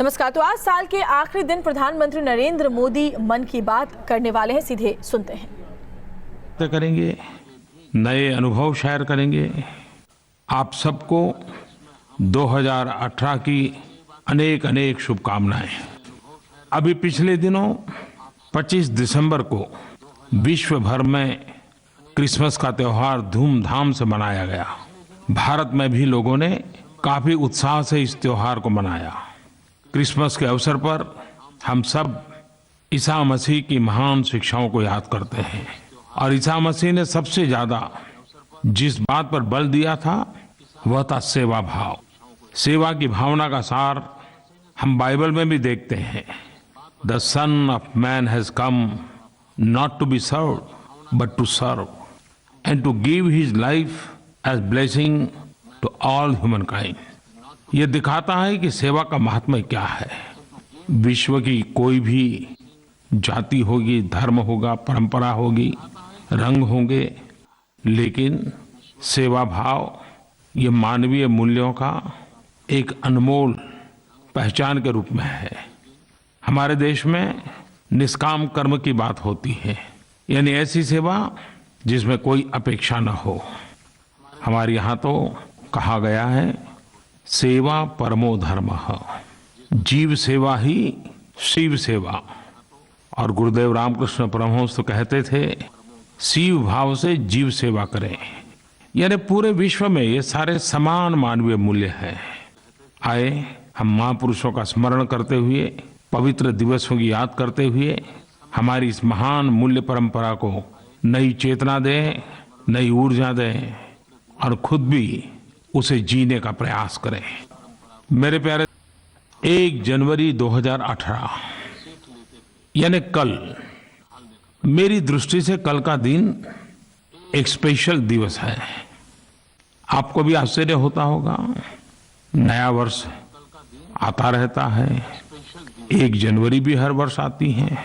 नमस्कार। तो आज साल के आखिरी दिन प्रधानमंत्री नरेंद्र मोदी मन की बात करने वाले हैं, सीधे सुनते हैं। करेंगे, नए अनुभव शेयर करेंगे। आप सबको 2018 की अनेक अनेक शुभकामनाएं। अभी पिछले दिनों 25 दिसंबर को विश्व भर में क्रिसमस का त्योहार धूमधाम से मनाया गया। भारत में भी लोगों ने काफी उत्साह से इस त्योहार को मनाया। क्रिसमस के अवसर पर हम सब ईसा मसीह की महान शिक्षाओं को याद करते हैं और ईसा मसीह ने सबसे ज्यादा जिस बात पर बल दिया था वह था सेवा भाव। सेवा की भावना का सार हम बाइबल में भी देखते हैं। The son of man has come not to be served but to serve and to give his life as blessing to all humankind. ये दिखाता है कि सेवा का महात्म्य क्या है। विश्व की कोई भी जाति होगी, धर्म होगा, परंपरा होगी, रंग होंगे, लेकिन सेवा भाव ये मानवीय मूल्यों का एक अनमोल पहचान के रूप में है। हमारे देश में निष्काम कर्म की बात होती है, यानी ऐसी सेवा जिसमें कोई अपेक्षा न हो। हमारे यहाँ तो कहा गया है सेवा परमो धर्मः, जीव सेवा ही शिव सेवा। और गुरुदेव रामकृष्ण परमहंस तो कहते थे शिव भाव से जीव सेवा करें। यानी पूरे विश्व में ये सारे समान मानवीय मूल्य हैं। आए हम महापुरुषों का स्मरण करते हुए, पवित्र दिवसों की याद करते हुए हमारी इस महान मूल्य परंपरा को नई चेतना दें, नई ऊर्जा दें और खुद भी उसे जीने का प्रयास करें। मेरे प्यारे, 1 जनवरी 2018 यानी कल, मेरी दृष्टि से कल का दिन एक स्पेशल दिवस है। आपको भी आश्चर्य होता होगा, नया वर्ष आता रहता है, 1 जनवरी भी हर वर्ष आती है,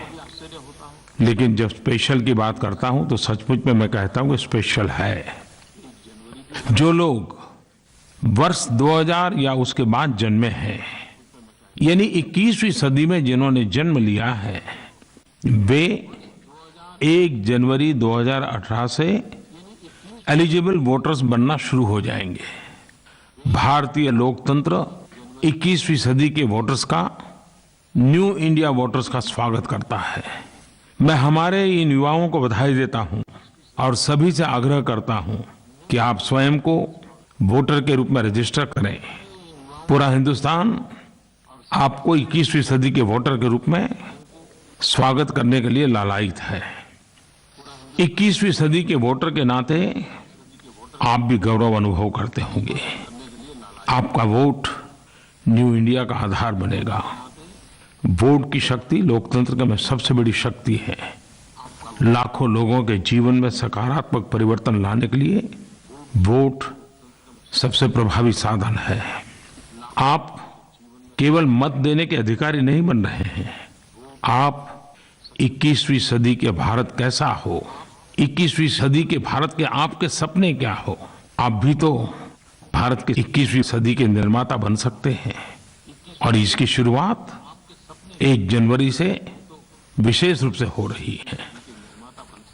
लेकिन जब स्पेशल की बात करता हूं तो सचमुच में मैं कहता हूं कि स्पेशल है। जो लोग वर्ष 2000 या उसके बाद जन्मे हैं, यानी 21वीं सदी में जिन्होंने जन्म लिया है, वे 1 जनवरी 2018 से एलिजिबल वोटर्स बनना शुरू हो जाएंगे। भारतीय लोकतंत्र 21वीं सदी के वोटर्स का, न्यू इंडिया वोटर्स का स्वागत करता है। मैं हमारे इन युवाओं को बधाई देता हूं और सभी से आग्रह करता हूं कि आप स्वयं को वोटर के रूप में रजिस्टर करें। पूरा हिंदुस्तान आपको 21वीं सदी के वोटर के रूप में स्वागत करने के लिए लालायित है। 21वीं सदी के वोटर के नाते आप भी गौरव अनुभव करते होंगे। आपका वोट न्यू इंडिया का आधार बनेगा। वोट की शक्ति लोकतंत्र में सबसे बड़ी शक्ति है। लाखों लोगों के जीवन में सकारात्मक परिवर्तन लाने के लिए वोट सबसे प्रभावी साधन है। आप केवल मत देने के अधिकारी नहीं बन रहे हैं, आप 21वीं सदी के भारत कैसा हो, 21वीं सदी के भारत के आपके सपने क्या हो, आप भी तो भारत के 21वीं सदी के निर्माता बन सकते हैं। और इसकी शुरुआत 1 जनवरी से विशेष रूप से हो रही है।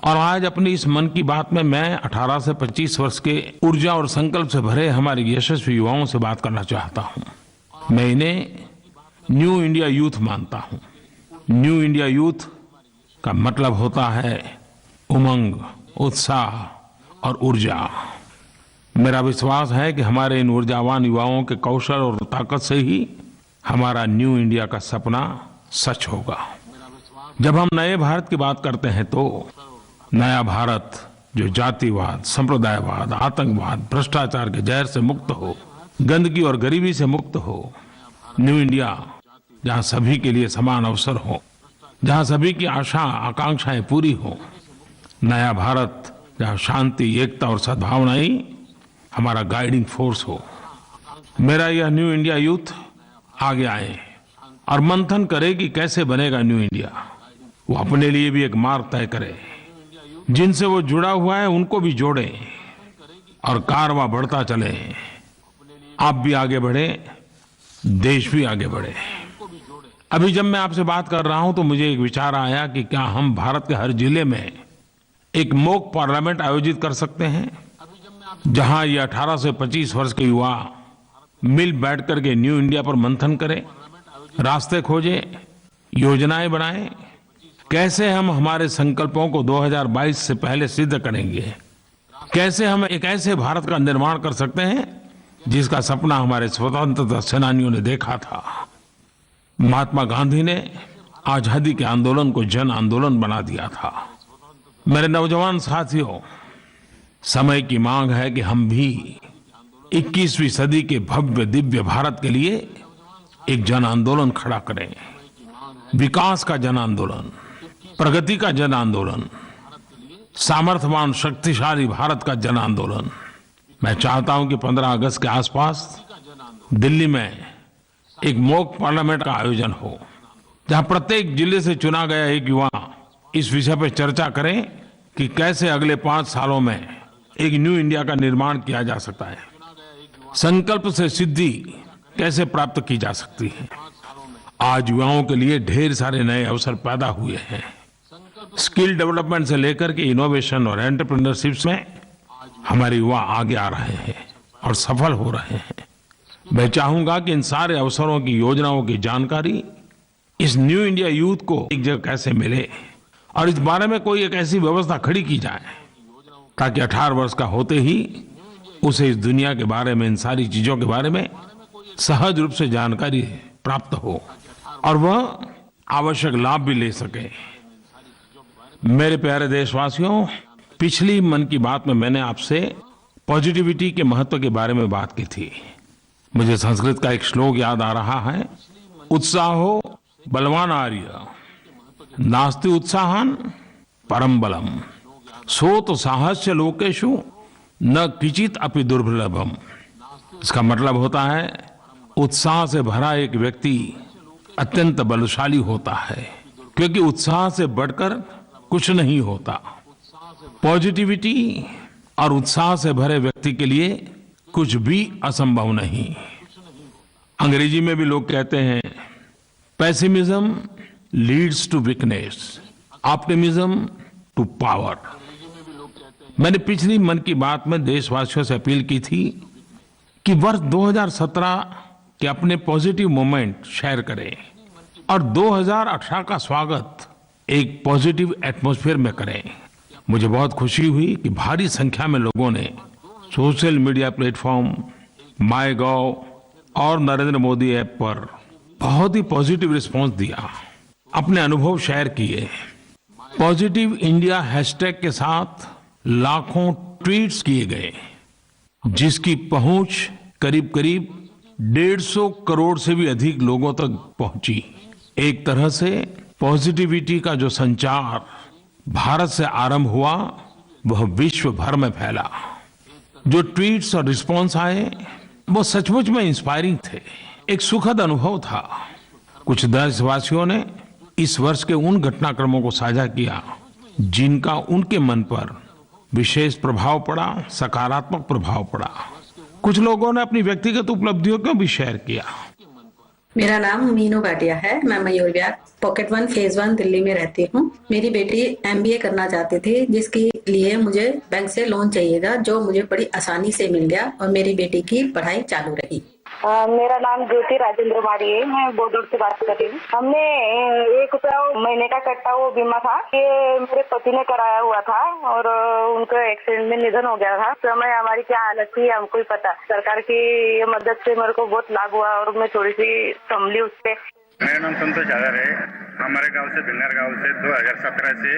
और आज अपनी इस मन की बात में मैं 18 से 25 वर्ष के ऊर्जा और संकल्प से भरे हमारे यशस्वी युवाओं से बात करना चाहता हूं। मैं इन्हें न्यू इंडिया यूथ मानता हूं। न्यू इंडिया यूथ का मतलब होता है उमंग, उत्साह और ऊर्जा। मेरा विश्वास है कि हमारे इन ऊर्जावान युवाओं के कौशल और ताकत से ही हमारा न्यू इंडिया का सपना सच होगा। जब हम नए भारत की बात करते हैं तो नया भारत जो जातिवाद, संप्रदायवाद, आतंकवाद, भ्रष्टाचार के जहर से मुक्त हो, गंदगी और गरीबी से मुक्त हो। न्यू इंडिया जहां सभी के लिए समान अवसर हो, जहां सभी की आशा आकांक्षाएं पूरी हो। नया भारत जहां शांति, एकता और सद्भावना ही हमारा गाइडिंग फोर्स हो। मेरा यह न्यू इंडिया यूथ आगे आए और मंथन करे कि कैसे बनेगा न्यू इंडिया। वो अपने लिए भी एक मार्ग तय करे, जिनसे वो जुड़ा हुआ है उनको भी जोड़े और कारवां बढ़ता चले। आप भी आगे बढ़े, देश भी आगे बढ़े। अभी जब मैं आपसे बात कर रहा हूं तो मुझे एक विचार आया कि क्या हम भारत के हर जिले में एक मॉक पार्लियामेंट आयोजित कर सकते हैं, जहां ये 18 से 25 वर्ष के युवा मिल बैठ करके न्यू इंडिया पर मंथन करें, रास्ते खोजें, योजनाएं बनाएं, कैसे हम हमारे संकल्पों को 2022 से पहले सिद्ध करेंगे, कैसे हम एक ऐसे भारत का निर्माण कर सकते हैं जिसका सपना हमारे स्वतंत्रता सेनानियों ने देखा था। महात्मा गांधी ने आजादी के आंदोलन को जन आंदोलन बना दिया था। मेरे नौजवान साथियों, समय की मांग है कि हम भी 21वीं सदी के भव्य दिव्य भारत के लिए एक जन आंदोलन खड़ा करें। विकास का जन आंदोलन, प्रगति का जन आंदोलन, सामर्थ्यवान शक्तिशाली भारत का जन आंदोलन। मैं चाहता हूं कि 15 अगस्त के आसपास दिल्ली में एक मॉक पार्लियामेंट का आयोजन हो, जहां प्रत्येक जिले से चुना गया एक युवा इस विषय पर चर्चा करें कि कैसे अगले 5 सालों में एक न्यू इंडिया का निर्माण किया जा सकता है, संकल्प से सिद्धि कैसे प्राप्त की जा सकती है। आज युवाओं के लिए ढेर सारे नए अवसर पैदा हुए हैं। स्किल डेवलपमेंट से लेकर के इनोवेशन और एंटरप्रेन्योरशिप में हमारे युवा आगे आ रहे हैं और सफल हो रहे हैं। मैं चाहूंगा कि इन सारे अवसरों की योजनाओं की जानकारी इस न्यू इंडिया यूथ को एक जगह कैसे मिले और इस बारे में कोई एक ऐसी व्यवस्था खड़ी की जाए ताकि 18 वर्ष का होते ही उसे इस दुनिया के बारे में, इन सारी चीजों के बारे में सहज रूप से जानकारी प्राप्त हो और वह आवश्यक लाभ भी ले सके। मेरे प्यारे देशवासियों, पिछली मन की बात में मैंने आपसे पॉजिटिविटी के महत्व के बारे में बात की थी। मुझे संस्कृत का एक श्लोक याद आ रहा है, उत्साहो बलवान आर्य नास्ति उत्साहन परम बलम सोत साहस्य लोकेशु न किचित अपि दुर्लभम। इसका मतलब होता है उत्साह से भरा एक व्यक्ति अत्यंत बलशाली होता है, क्योंकि उत्साह से बढ़कर कुछ नहीं होता। पॉजिटिविटी और उत्साह से भरे व्यक्ति के लिए कुछ भी असंभव नहीं। अंग्रेजी में भी लोग कहते हैं pessimism leads to weakness, optimism to power. मैंने पिछली मन की बात में देशवासियों से अपील की थी कि वर्ष 2017 के अपने पॉजिटिव मोमेंट शेयर करें और 2018 का स्वागत एक पॉजिटिव एटमॉस्फेयर में करें। मुझे बहुत खुशी हुई कि भारी संख्या में लोगों ने सोशल मीडिया प्लेटफॉर्म, माय गॉव और नरेंद्र मोदी ऐप पर बहुत ही पॉजिटिव रिस्पांस दिया, अपने अनुभव शेयर किए। पॉजिटिव इंडिया हैशटैग के साथ लाखों ट्वीट्स किए गए, जिसकी पहुंच करीब करीब 150 करोड़ से भी अधिक लोगों तक पहुंची। एक तरह से पॉजिटिविटी का जो संचार भारत से आरंभ हुआ वह विश्व भर में फैला। जो ट्वीट्स और रिस्पांस आए वो सचमुच में इंस्पायरिंग थे, एक सुखद अनुभव था। कुछ देशवासियों ने इस वर्ष के उन घटनाक्रमों को साझा किया जिनका उनके मन पर विशेष प्रभाव पड़ा, सकारात्मक प्रभाव पड़ा। कुछ लोगों ने अपनी व्यक्तिगत उपलब्धियों को भी शेयर किया। मेरा नाम मीनू भाटिया है। मैं मयूर विहार पॉकेट 1 फेज 1 दिल्ली में रहती हूँ। मेरी बेटी MBA करना चाहती थी, जिसके लिए मुझे बैंक से लोन चाहिए था, जो मुझे बड़ी आसानी से मिल गया और मेरी बेटी की पढ़ाई चालू रही। मेरा नाम ज्योति राजेंद्र मारी है। मैं बोडर से बात कर रही हूँ। हमने 1 रुपया महीने का कट्टा वो बीमा था, ये मेरे पति ने कराया हुआ था और उनका एक्सीडेंट में निधन हो गया था। समय हमारी क्या हालत थी हमको ही पता। सरकार की ये मदद से मेरे को बहुत लाभ हुआ और मैं थोड़ी सी संभली उससे। मेरा नाम संतोष यादव है। हमारे गांव से भिन्नर गांव से 2017 से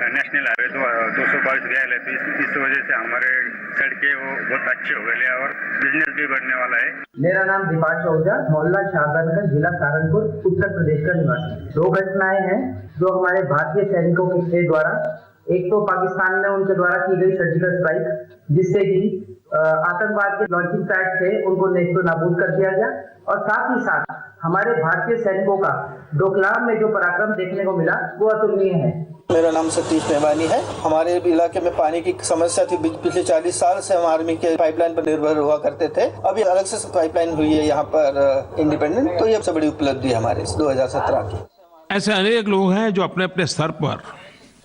नेशनल हाईवे 222 गया है। इस वजह से हमारे सड़कें वो बहुत अच्छे हो गए और बिजनेस भी बढ़ने वाला है। मेरा नाम दीपांशु ओझा, मोहल्ला शाहबाजगंज, जिला सहारनपुर, उत्तर प्रदेश का निवासी। 2 घटनाएं हैं जो हमारे भारतीय सैनिकों के द्वारा, एक तो पाकिस्तान में उनके द्वारा की गई सर्जिकल स्ट्राइक, जिससे कि आतंकवाद के लॉन्चिंग पैड से उनको नेस्तो नाबूद कर दिया गया, और साथ ही साथ हमारे भारतीय सैनिकों का डोकलाम में जो पराक्रम देखने को मिला वो अतुलनीय है। मेरा नाम सतीश मेवानी है। हमारे इलाके में पानी की समस्या थी। पिछले 40 साल से हम आर्मी के पाइपलाइन पर निर्भर हुआ करते थे। अभी अलग से पाइपलाइन हुई है यहाँ पर इंडिपेंडेंट, तो ये सबसे बड़ी उपलब्धि है हमारे 2017 की। ऐसे अनेक लोग हैं जो अपने अपने स्तर पर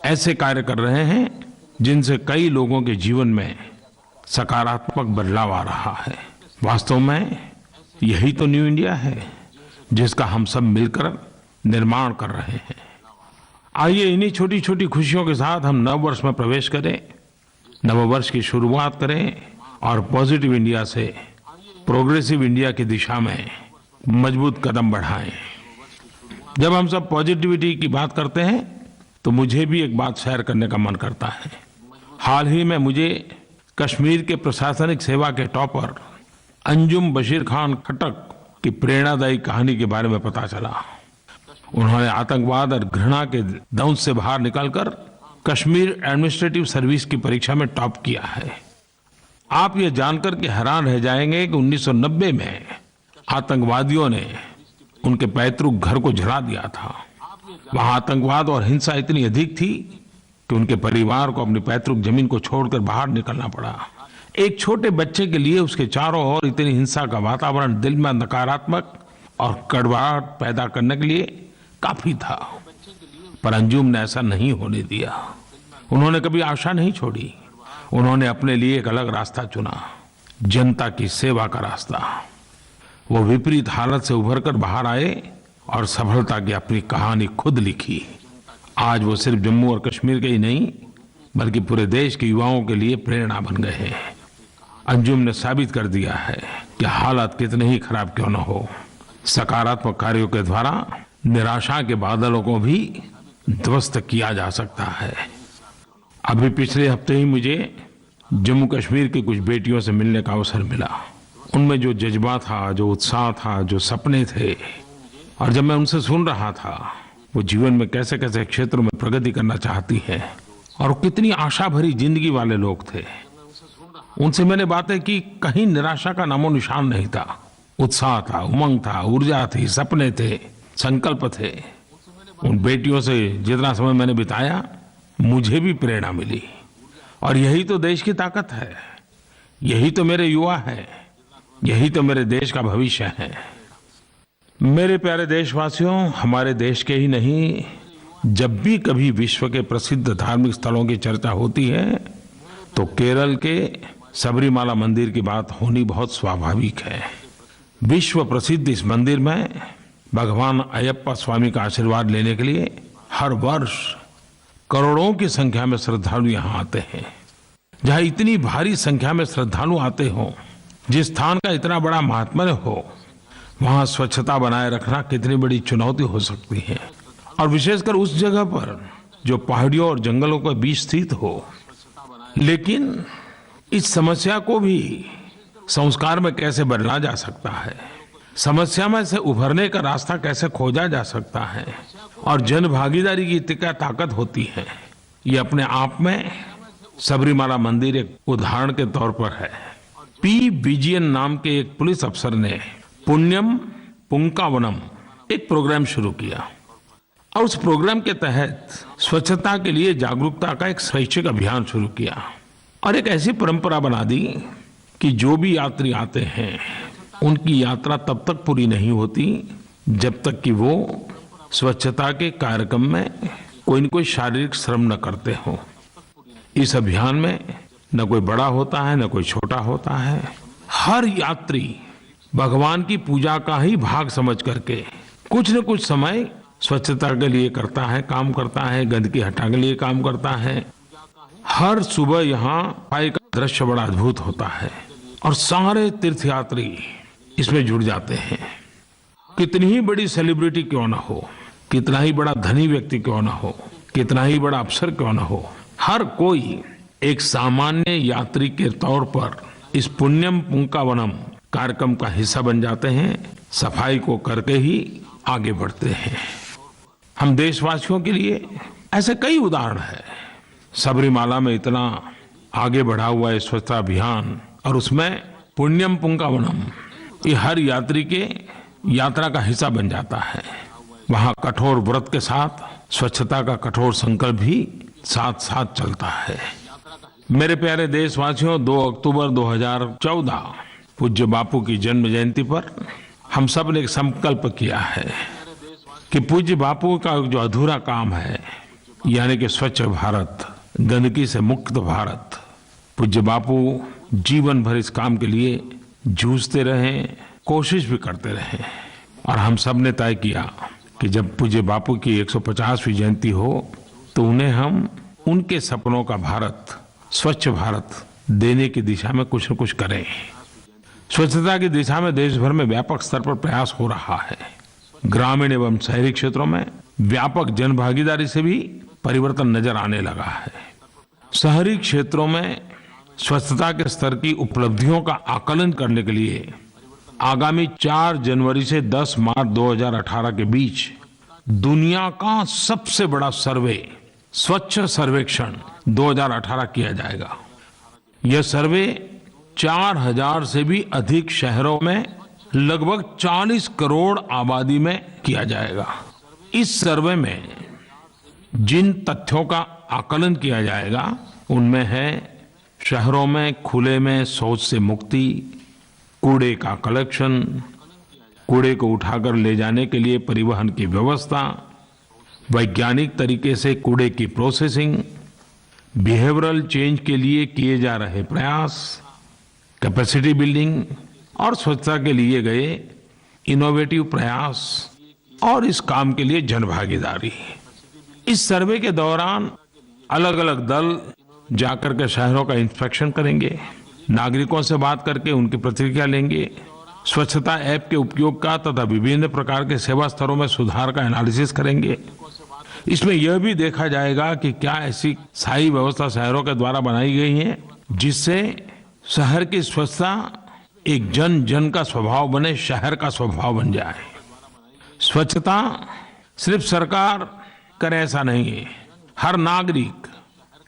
ऐसे कार्य कर रहे हैं जिनसे कई लोगों के जीवन में सकारात्मक बदलाव आ रहा है। वास्तव में यही तो न्यू इंडिया है जिसका हम सब मिलकर निर्माण कर रहे हैं। आइए इन्हीं छोटी छोटी खुशियों के साथ हम नव वर्ष में प्रवेश करें, नव वर्ष की शुरुआत करें और पॉजिटिव इंडिया से प्रोग्रेसिव इंडिया की दिशा में मजबूत कदम बढ़ाएं। जब हम सब पॉजिटिविटी की बात करते हैं तो मुझे भी एक बात शेयर करने का मन करता है। हाल ही में मुझे कश्मीर के प्रशासनिक सेवा के टॉपर अंजुम बशीर खान खट्टक की प्रेरणादायी कहानी के बारे में पता चला। उन्होंने आतंकवाद और घृणा के दंश से बाहर निकलकर कश्मीर एडमिनिस्ट्रेटिव सर्विस की परीक्षा में टॉप किया है। आप ये जानकर के हैरान रह जाएंगे कि 1990 में आतंकवादियों ने उनके पैतृक घर को जला दिया था। वहां आतंकवाद और हिंसा इतनी अधिक थी कि उनके परिवार को अपनी पैतृक जमीन को छोड़कर बाहर निकलना पड़ा। एक छोटे बच्चे के लिए उसके चारों ओर इतनी हिंसा का वातावरण दिल में नकारात्मक और कड़वाहट पैदा करने के लिए काफी था, पर अंजुम ने ऐसा नहीं होने दिया। उन्होंने कभी आशा नहीं छोड़ी। उन्होंने अपने लिए एक अलग रास्ता चुना, जनता की सेवा का रास्ता। वो विपरीत हालत से उभरकर बाहर आए और सफलता की अपनी कहानी खुद लिखी। आज वो सिर्फ जम्मू और कश्मीर के ही नहीं बल्कि पूरे देश के युवाओं के लिए प्रेरणा बन गए हैं। अंजुम ने साबित कर दिया है कि हालात कितने ही खराब क्यों न हो, सकारात्मक कार्यों के द्वारा निराशा के बादलों को भी ध्वस्त किया जा सकता है। अभी पिछले हफ्ते ही मुझे जम्मू कश्मीर की कुछ बेटियों से मिलने का अवसर मिला। उनमें जो जज्बा था, जो उत्साह था, जो सपने थे, और जब मैं उनसे सुन रहा था वो जीवन में कैसे कैसे क्षेत्रों में प्रगति करना चाहती हैं और कितनी आशा भरी जिंदगी वाले लोग थे, उनसे मैंने बातें की। कहीं निराशा का नामो निशान नहीं था। उत्साह था, उमंग था, ऊर्जा थी, सपने थे, संकल्प थे। उन बेटियों से जितना समय मैंने बिताया मुझे भी प्रेरणा मिली। और यही तो देश की ताकत है, यही तो मेरे युवा हैं, यही तो मेरे देश का भविष्य है। मेरे प्यारे देशवासियों, हमारे देश के ही नहीं, जब भी कभी विश्व के प्रसिद्ध धार्मिक स्थलों की चर्चा होती है तो केरल के सबरीमाला मंदिर की बात होनी बहुत स्वाभाविक है। विश्व प्रसिद्ध इस मंदिर में भगवान अयप्पा स्वामी का आशीर्वाद लेने के लिए हर वर्ष करोड़ों की संख्या में श्रद्धालु यहाँ आते हैं। जहाँ इतनी भारी संख्या में श्रद्धालु आते हो, जिस स्थान का इतना बड़ा महात्म्य हो, वहाँ स्वच्छता बनाए रखना कितनी बड़ी चुनौती हो सकती है। और विशेषकर उस जगह पर जो पहाड़ियों और जंगलों के बीच स्थित हो। लेकिन इस समस्या को भी संस्कार में कैसे बदला जा सकता है, समस्या में से उभरने का रास्ता कैसे खोजा जा सकता है, और जन भागीदारी की क्या ताकत होती है, ये अपने आप में सबरीमाला मंदिर एक उदाहरण के तौर पर है। पी विजयन नाम के एक पुलिस अफसर ने पुण्यम पुंकावनम एक प्रोग्राम शुरू किया और उस प्रोग्राम के तहत स्वच्छता के लिए जागरूकता का एक स्वैच्छिक अभियान शुरू किया और एक ऐसी परंपरा बना दी कि जो भी यात्री आते हैं उनकी यात्रा तब तक पूरी नहीं होती जब तक कि वो स्वच्छता के कार्यक्रम में कोई न कोई शारीरिक श्रम न करते हो। इस अभियान में न कोई बड़ा होता है न कोई छोटा होता है। हर यात्री भगवान की पूजा का ही भाग समझ करके कुछ न कुछ समय स्वच्छता के लिए करता है, काम करता है, गंदगी हटाने के लिए काम करता है। हर सुबह यहाँ सफाई का दृश्य बड़ा अद्भुत होता है और सारे तीर्थयात्री इसमें जुड़ जाते हैं। कितनी ही बड़ी सेलिब्रिटी क्यों ना हो, कितना ही बड़ा धनी व्यक्ति क्यों ना हो, कितना ही बड़ा अफसर क्यों ना हो, हर कोई एक सामान्य यात्री के तौर पर इस पुण्यम पुंकावनम कार्यक्रम का हिस्सा बन जाते हैं। सफाई को करके ही आगे बढ़ते हैं। हम देशवासियों के लिए ऐसे कई उदाहरण हैं। सबरीमाला में इतना आगे बढ़ा हुआ है स्वच्छता अभियान और उसमें पुण्यम पुंकावनम ये हर यात्री के यात्रा का हिस्सा बन जाता है। वहाँ कठोर व्रत के साथ स्वच्छता का कठोर संकल्प भी साथ साथ चलता है। मेरे प्यारे देशवासियों, 2 अक्टूबर 2014 पूज्य बापू की जन्म जयंती पर हम सब ने एक संकल्प किया है कि पूज्य बापू का जो अधूरा काम है, यानी कि स्वच्छ भारत, गंदगी से मुक्त भारत, पूज्य बापू जीवन भर इस काम के लिए जूझते रहे, कोशिश भी करते रहे। और हम सब ने तय किया कि जब पूज्य बापू की 150वीं जयंती हो तो उन्हें हम उनके सपनों का भारत, स्वच्छ भारत देने की दिशा में कुछ न कुछ करें। स्वच्छता की दिशा में देश भर में व्यापक स्तर पर प्रयास हो रहा है। ग्रामीण एवं शहरी क्षेत्रों में व्यापक जन भागीदारी से भी परिवर्तन नजर आने लगा है। शहरी क्षेत्रों में स्वच्छता के स्तर की उपलब्धियों का आकलन करने के लिए आगामी 4 जनवरी से 10 मार्च 2018 के बीच दुनिया का सबसे बड़ा सर्वे, स्वच्छ सर्वेक्षण 2018 किया जाएगा। यह सर्वे 4000 से भी अधिक शहरों में लगभग 40 करोड़ आबादी में किया जाएगा। इस सर्वे में जिन तथ्यों का आकलन किया जाएगा उनमें है शहरों में खुले में शौच से मुक्ति, कूड़े का कलेक्शन, कूड़े को उठाकर ले जाने के लिए परिवहन की व्यवस्था, वैज्ञानिक तरीके से कूड़े की प्रोसेसिंग, बिहेवियरल चेंज के लिए किए जा रहे प्रयास, कैपेसिटी बिल्डिंग और स्वच्छता के लिए गए इनोवेटिव प्रयास और इस काम के लिए जनभागीदारी। इस सर्वे के दौरान अलग अलग दल जाकर के शहरों का इंस्पेक्शन करेंगे, नागरिकों से बात करके उनकी प्रतिक्रिया लेंगे, स्वच्छता ऐप के उपयोग का तथा विभिन्न प्रकार के सेवा स्तरों में सुधार का एनालिसिस करेंगे। इसमें यह भी देखा जाएगा कि क्या ऐसी स्थायी व्यवस्था शहरों के द्वारा बनाई गई है जिससे शहर की स्वच्छता एक जन जन का स्वभाव बने, शहर का स्वभाव बन जाए। स्वच्छता सिर्फ सरकार करे ऐसा नहीं है, हर नागरिक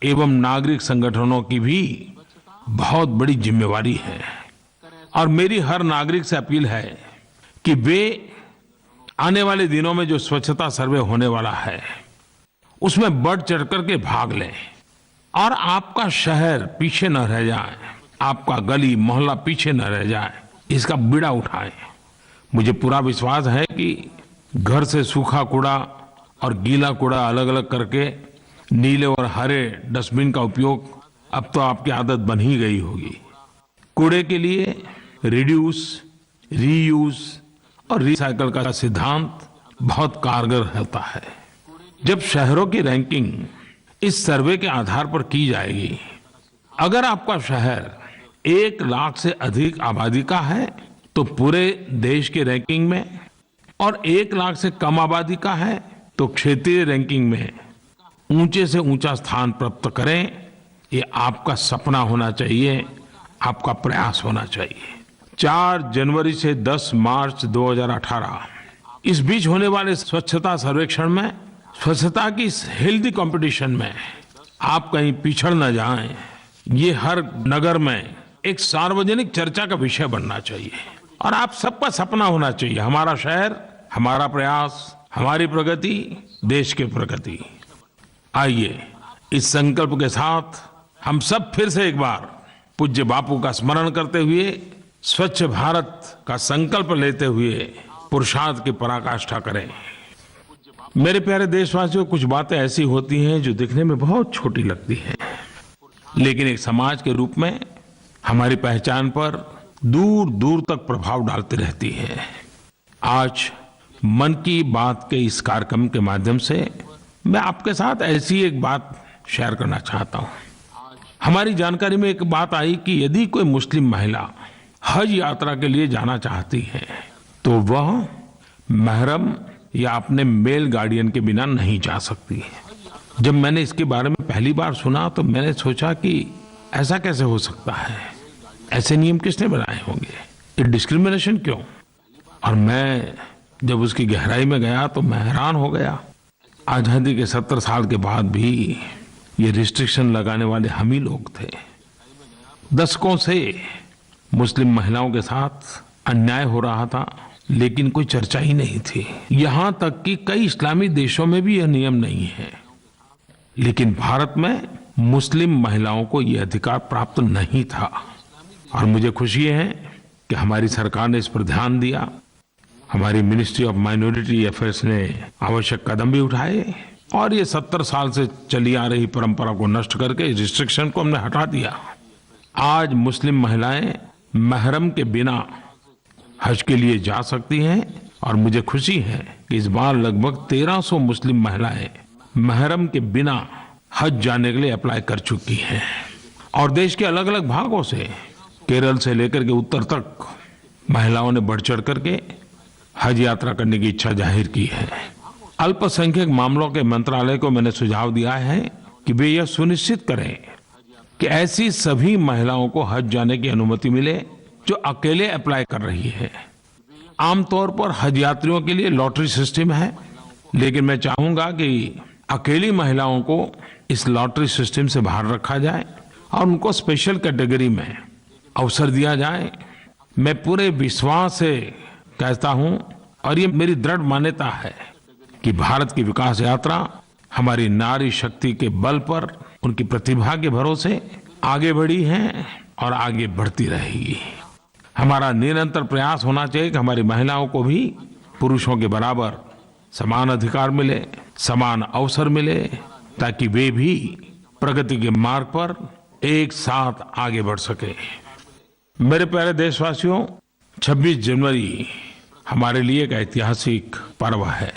एवं नागरिक संगठनों की भी बहुत बड़ी जिम्मेवारी है। और मेरी हर नागरिक से अपील है कि वे आने वाले दिनों में जो स्वच्छता सर्वे होने वाला है उसमें बढ़ चढ़ करके भाग लें और आपका शहर पीछे न रह जाए, आपका गली मोहल्ला पीछे न रह जाए, इसका बीड़ा उठाएं। मुझे पूरा विश्वास है कि घर से सूखा कूड़ा और गीला कूड़ा अलग अलग करके नीले और हरे डस्टबिन का उपयोग अब तो आपकी आदत बन ही गई होगी। कूड़े के लिए रिड्यूस, रीयूज और रिसाइकल का सिद्धांत बहुत कारगर होता है। जब शहरों की रैंकिंग इस सर्वे के आधार पर की जाएगी, अगर आपका शहर 1 लाख से अधिक आबादी का है तो पूरे देश की रैंकिंग में, और 1 लाख से कम आबादी का है तो क्षेत्रीय रैंकिंग में ऊंचे से ऊंचा स्थान प्राप्त करें। ये आपका सपना होना चाहिए, आपका प्रयास होना चाहिए। 4 जनवरी से 10 मार्च 2018 इस बीच होने वाले स्वच्छता सर्वेक्षण में, स्वच्छता की इस हेल्दी कंपटीशन में आप कहीं पिछड़ न जाएं, ये हर नगर में एक सार्वजनिक चर्चा का विषय बनना चाहिए और आप सबका सपना होना चाहिए, हमारा शहर, हमारा प्रयास, हमारी प्रगति, देश की प्रगति। आइए इस संकल्प के साथ हम सब फिर से एक बार पूज्य बापू का स्मरण करते हुए, स्वच्छ भारत का संकल्प लेते हुए पुरुषार्थ की पराकाष्ठा करें। मेरे प्यारे देशवासियों, कुछ बातें ऐसी होती हैं जो दिखने में बहुत छोटी लगती हैं, लेकिन एक समाज के रूप में हमारी पहचान पर दूर दूर तक प्रभाव डालती रहती है। आज मन की बात के इस कार्यक्रम के माध्यम से मैं आपके साथ ऐसी एक बात शेयर करना चाहता हूं। हमारी जानकारी में एक बात आई कि यदि कोई मुस्लिम महिला हज यात्रा के लिए जाना चाहती है तो वह महरम या अपने मेल गार्डियन के बिना नहीं जा सकती है। जब मैंने इसके बारे में पहली बार सुना तो मैंने सोचा कि ऐसा कैसे हो सकता है, ऐसे नियम किसने बनाए होंगे, ये डिस्क्रिमिनेशन क्यों। और मैं जब उसकी गहराई में गया तो मैं हैरान हो गया। आजादी के 70 साल के बाद भी ये रिस्ट्रिक्शन लगाने वाले हम ही लोग थे। दशकों से मुस्लिम महिलाओं के साथ अन्याय हो रहा था, लेकिन कोई चर्चा ही नहीं थी। यहां तक कि कई इस्लामी देशों में भी यह नियम नहीं है। लेकिन भारत में मुस्लिम महिलाओं को यह अधिकार प्राप्त नहीं था और मुझे खुशी है कि हमारी सरकार ने इस पर ध्यान दिया। हमारी मिनिस्ट्री ऑफ माइनॉरिटी अफेयर्स ने आवश्यक कदम भी उठाए और ये 70 साल से चली आ रही परंपरा को नष्ट करके इस रिस्ट्रिक्शन को हमने हटा दिया। आज मुस्लिम महिलाएं महरम के बिना हज के लिए जा सकती हैं और मुझे खुशी है कि इस बार लगभग 1300 मुस्लिम महिलाएं महरम के बिना हज जाने के लिए अप्लाई कर चुकी हैं और देश के अलग अलग भागों से, केरल से लेकर के उत्तर तक महिलाओं ने बढ़ चढ़ करके हज यात्रा करने की इच्छा जाहिर की है। अल्पसंख्यक मामलों के मंत्रालय को मैंने सुझाव दिया है कि वे यह सुनिश्चित करें कि ऐसी सभी महिलाओं को हज जाने की अनुमति मिले जो अकेले अप्लाई कर रही है। आमतौर पर हज यात्रियों के लिए लॉटरी सिस्टम है, लेकिन मैं चाहूंगा कि अकेली महिलाओं को इस लॉटरी सिस्टम से बाहर रखा जाए और उनको स्पेशल कैटेगरी में अवसर दिया जाए। मैं पूरे विश्वास से कहता हूं और ये मेरी दृढ़ मान्यता है कि भारत की विकास यात्रा हमारी नारी शक्ति के बल पर, उनकी प्रतिभा के भरोसे आगे बढ़ी है और आगे बढ़ती रहेगी। हमारा निरंतर प्रयास होना चाहिए कि हमारी महिलाओं को भी पुरुषों के बराबर समान अधिकार मिले, समान अवसर मिले, ताकि वे भी प्रगति के मार्ग पर एक साथ आगे बढ़ सके। मेरे प्यारे देशवासियों, 26 जनवरी हमारे लिए एक ऐतिहासिक पर्व है,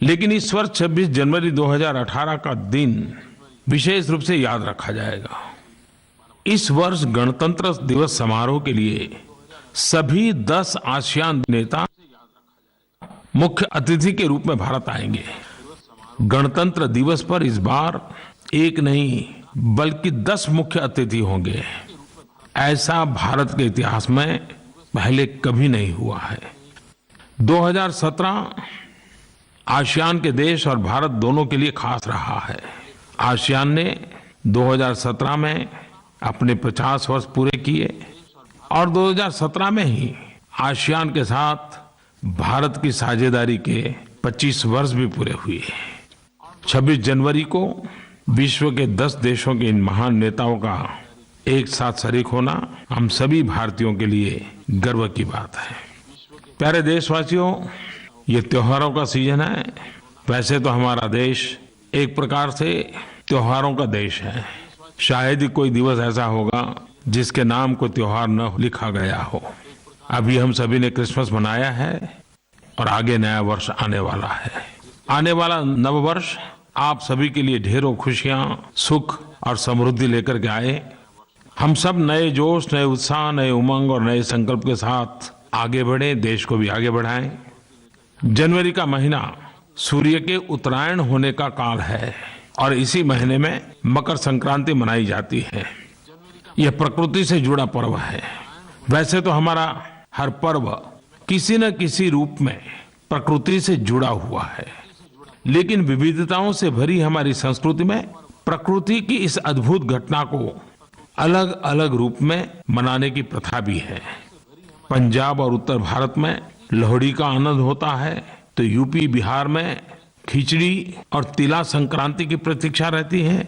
लेकिन इस वर्ष 26 जनवरी 2018 का दिन विशेष रूप से याद रखा जाएगा। इस वर्ष गणतंत्र दिवस समारोह के लिए सभी 10 आसियान नेता मुख्य अतिथि के रूप में भारत आएंगे। गणतंत्र दिवस पर इस बार एक नहीं बल्कि 10 मुख्य अतिथि होंगे। ऐसा भारत के इतिहास में पहले कभी नहीं हुआ है। 2017 आसियान के देश और भारत दोनों के लिए खास रहा है। आसियान ने 2017 में अपने 50 वर्ष पूरे किए और 2017 में ही आसियान के साथ भारत की साझेदारी के 25 वर्ष भी पूरे हुए। 26 जनवरी को विश्व के 10 देशों के इन महान नेताओं का एक साथ शरीक होना हम सभी भारतीयों के लिए गर्व की बात है। प्यारे देशवासियों, ये त्योहारों का सीजन है। वैसे तो हमारा देश एक प्रकार से त्योहारों का देश है। शायद ही कोई दिवस ऐसा होगा जिसके नाम को त्योहार न लिखा गया हो। अभी हम सभी ने क्रिसमस मनाया है और आगे नया वर्ष आने वाला है। आने वाला नव वर्ष आप सभी के लिए ढेरों खुशियां, सुख और समृद्धि लेकर के आए। हम सब नए जोश, नए उत्साह, नए उमंग और नए संकल्प के साथ आगे बढ़े, देश को भी आगे बढ़ाएं। जनवरी का महीना सूर्य के उत्तरायण होने का काल है और इसी महीने में मकर संक्रांति मनाई जाती है। यह प्रकृति से जुड़ा पर्व है। वैसे तो हमारा हर पर्व किसी न किसी रूप में प्रकृति से जुड़ा हुआ है, लेकिन विविधताओं से भरी हमारी संस्कृति में प्रकृति की इस अद्भुत घटना को अलग अलग रूप में मनाने की प्रथा भी है। पंजाब और उत्तर भारत में लोहड़ी का आनंद होता है, तो यूपी बिहार में खिचड़ी और तिला संक्रांति की प्रतीक्षा रहती है।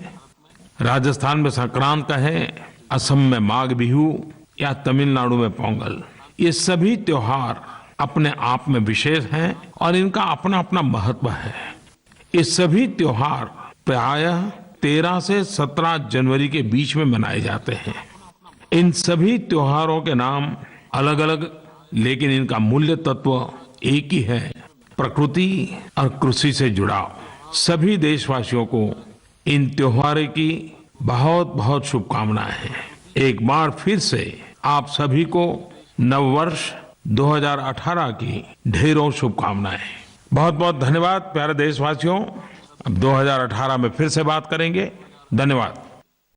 राजस्थान में संक्रांत कहें, असम में माघ बिहू या तमिलनाडु में पोंगल, ये सभी त्योहार अपने आप में विशेष हैं और इनका अपना अपना महत्व है। ये सभी त्योहार प्रायः 13 से 17 जनवरी के बीच में मनाए जाते हैं। इन सभी त्योहारों के नाम अलग अलग, लेकिन इनका मूल्य तत्व एक ही है, प्रकृति और कृषि से जुड़ाव। सभी देशवासियों को इन त्योहारों की बहुत बहुत शुभकामनाएं हैं। एक बार फिर से आप सभी को नववर्ष 2018 की ढेरों शुभकामनाएं। बहुत बहुत धन्यवाद प्यारे देशवासियों। अब 2018 में फिर से बात करेंगे। धन्यवाद।